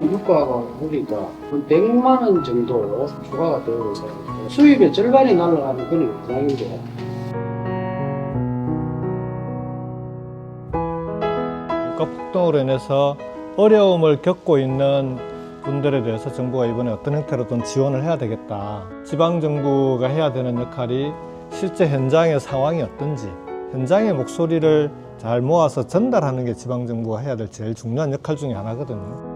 유가가 우리가 한 100만 원 정도 추가가 되고 있어요. 수입의 절반이 날아가는 그런 현상인데, 유가 폭등으로 인해서 어려움을 겪고 있는 분들에 대해서 정부가 이번에 어떤 형태로든 지원을 해야 되겠다. 지방정부가 해야 되는 역할이 실제 현장의 상황이 어떤지, 현장의 목소리를 잘 모아서 전달하는 게 지방정부가 해야 될 제일 중요한 역할 중에 하나거든요.